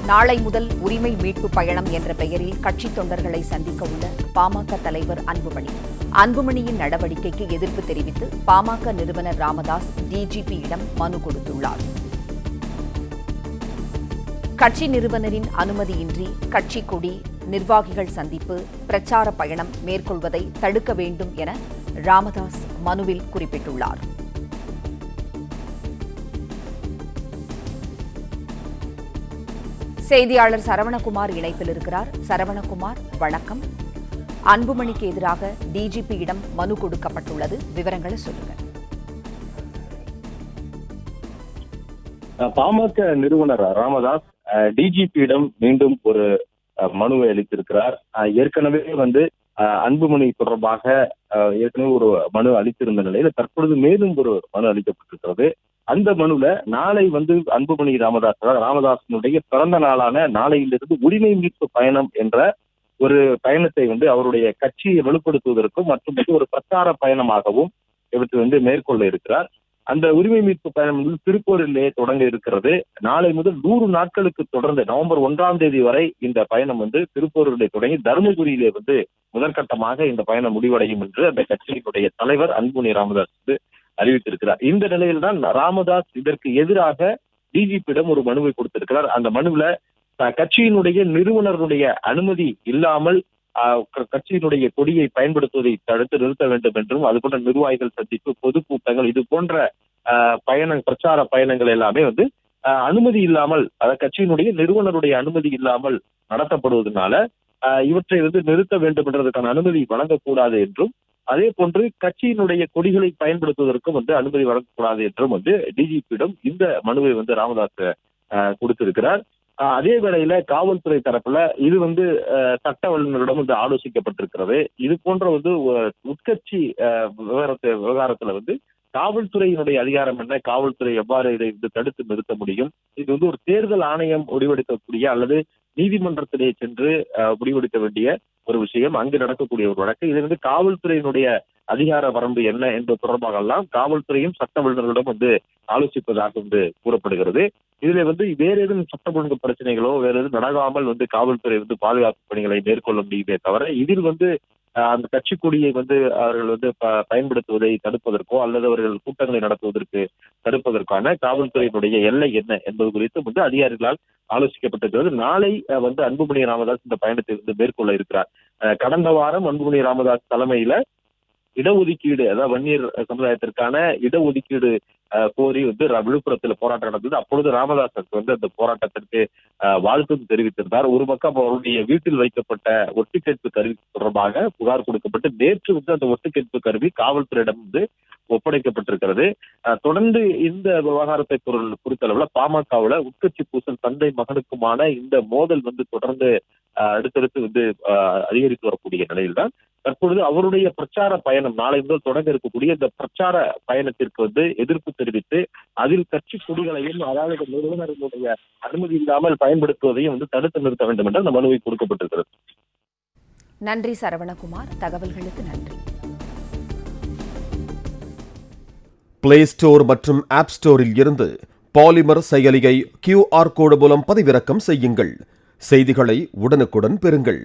நாளை முதல் உரிமை மீட்பு பயணம் என்ற பெயரில் கட்சித் தொண்டர்களை சந்திக்க உள்ள பாமக தலைவர் அன்புமணி. அன்புமணியின் நடவடிக்கைக்கு எதிர்ப்பு தெரிவித்து பாமக நிறுவனர் ராமதாஸ் டிஜிபியிடம் மனு கொடுத்துள்ளார். கட்சி நிறுவனரின் அனுமதியின்றி கட்சி கொடி, நிர்வாகிகள் சந்திப்பு, பிரச்சார பயணம் மேற்கொள்வதை தடுக்க வேண்டும் என ராமதாஸ் மனுவில் குறிப்பிட்டுள்ளார். செய்தியாளர் சரவணகுமார் இணைப்பில் இருக்கிறார். சரவணகுமார், வணக்கம். அன்புமணிக்கு எதிராக டிஜிபியிடம் மனு கொடுக்கப்பட்டுள்ளது, விவரங்களை சொல்லுங்க. பாமக நிறுவனர் ராமதாஸ் டிஜிபியிடம் மீண்டும் ஒரு மனுவை அளித்திருக்கிறார். ஏற்கனவே அன்புமணி தொடர்பாக ஏற்கனவே ஒரு மனு அளித்திருந்த நிலையில தற்பொழுது மேலும் ஒரு மனு அளிக்கப்பட்டிருக்கிறது. அந்த மனுல நாளை அன்புமணி ராமதாசனுடைய பிறந்த நாளான நாளையிலிருந்து உரிமை மீட்பு பயணம் என்ற ஒரு பயணத்தை அவருடைய கட்சியை வலுப்படுத்துவதற்கும் மற்றும் ஒரு பிரச்சார பயணமாகவும் இவற்றை மேற்கொள்ள இருக்கிறார். அந்த உரிமை மீட்பு பயணம் திருப்பூரிலே தொடங்க இருக்கிறது. நாளை முதல் 100 நாட்களுக்கு தொடர்ந்து நவம்பர் 1ஆம் தேதி வரை இந்த பயணம் திருப்பூரிலே தொடங்கி தருமபுரியிலே முதற்கட்டமாக இந்த பயணம் முடிவடையும் என்று அந்த கட்சியினுடைய தலைவர் அன்புமணி ராமதாஸ் அறிவித்திருக்கிறார். இந்த நிலையில்தான் ராமதாஸ் இதற்கு எதிராக டிஜிபியிடம் ஒரு மனுவை கொடுத்திருக்கிறார். அந்த மனுவில் கட்சியினுடைய நிறுவனருடைய அனுமதி இல்லாமல் கட்சியினுடைய கொடியை பயன்படுத்துவதை தடுத்து நிறுத்த வேண்டும் என்றும், அது போன்ற நிர்வாகிகள் சந்திப்பு, பொதுக்கூட்டங்கள், இது போன்ற பிரச்சார பயணங்கள் எல்லாமே அனுமதி இல்லாமல், கட்சியினுடைய நிறுவனருடைய அனுமதி இல்லாமல் நடத்தப்படுவதனால இவற்றை நிறுத்த வேண்டும் என்றதற்கான அனுமதி வழங்கக்கூடாது என்றும், அதே போன்று கட்சியினுடைய கொடிகளை பயன்படுத்துவதற்கும் அனுமதி வழங்கக்கூடாது என்றும் டிஜிபியிடம் இந்த மனுவை ராமதாஸ் கொடுத்திருக்கிறார். அதே வேளையில காவல்துறை தரப்புல இது சட்ட வல்லுநரிடம் ஆலோசிக்கப்பட்டிருக்கிறது. இது போன்ற உட்கட்சி விவகாரத்துல காவல்துறையினுடைய அதிகாரம் என்ன, காவல்துறை எவ்வாறு இதை தடுத்து நிறுத்த முடியும், இது ஒரு தேர்தல் ஆணையம் முடிவெடுக்கக்கூடிய அல்லது நீதிமன்றத்திலே சென்று முடிவெடுக்க வேண்டிய ஒரு விஷயம், அங்கு நடக்கக்கூடிய ஒரு வழக்கு. இது காவல்துறையினுடைய அதிகார வரம்பு என்ன என்பது தொடர்பாக எல்லாம் காவல்துறையும் சட்ட வல்லுநர்களிடம் ஆலோசிப்பதாக கூறப்படுகிறது. இதுல வேற எதுவும் சட்ட ஒழுங்கு பிரச்சனைகளோ வேற எதுவும் நடக்காமல் காவல்துறை பாதுகாப்பு பணிகளை மேற்கொள்ள முடியுமே தவிர, இதில் அந்த கட்சி கொடியை அவர்கள் பயன்படுத்துவதை தடுப்பதற்கோ அல்லது அவர்கள் கூட்டங்களை நடத்துவதற்கு தடுப்பதற்கான காவல்துறையினுடைய எல்லை என்ன என்பது குறித்து அதிகாரிகளால் ஆலோசிக்கப்பட்டிருக்கிறது. நாளை அன்புமணி ராமதாஸ் இந்த பயணத்தை மேற்கொள்ள இருக்கிறார். கடந்த வாரம் அன்புமணி ராமதாஸ் தலைமையில இடஒதுக்கீடு, அதாவது வன்னியர் சமுதாயத்திற்கான இடஒதுக்கீடு கோரி விழுப்புரத்தில் போராட்டம் நடந்தது. அப்பொழுது ராமதாஸ் அந்த போராட்டத்திற்கு வாழ்த்தும் தெரிவித்திருந்தார். ஒரு பக்கம் அவருடைய வீட்டில் வைக்கப்பட்ட ஒட்டுக்கேட்பு கருவி தொடர்பாக புகார் கொடுக்கப்பட்டு நேற்று அந்த ஒட்டுக்கேட்பு கருவி காவல்துறையிடம் ஒப்படைக்கப்பட்டிருக்கிறது. தொடர்ந்து இந்த விவகாரத்தை பொறுத்தளவுல பாமகவுல உட்கட்சி பூசல் தந்தை மகனுக்குமான இந்த மோதல் தொடர்ந்து அடுத்தடுத்து அதிகரித்து வரக்கூடிய நிலையில்தான் தற்பொழுது அவருடைய பிரச்சார பயணம் நாளை முதல் தொடங்க இருக்கக்கூடிய இந்த பிரச்சார பயணத்திற்கு எதிர்ப்பு தெரிவித்து அதில் கட்சி கொடிகளையும் அதாவது நிறுவனர்களுடைய அனுமதி இல்லாமல் பயன்படுத்துவதையும் தடுத்து நிறுத்த வேண்டும் என்று அந்த மனுவை கொடுக்கப்பட்டிருக்கிறது. நன்றி சரவணகுமார், தகவல்களுக்கு நன்றி. பிளே ஸ்டோர் மற்றும் ஆப் ஸ்டோரில் இருந்து பாலிமர் செயலியை QR கோடு மூலம் பதிவிறக்கம் செய்யுங்கள். செய்திகளை உடனுக்குடன் பெறுங்கள்.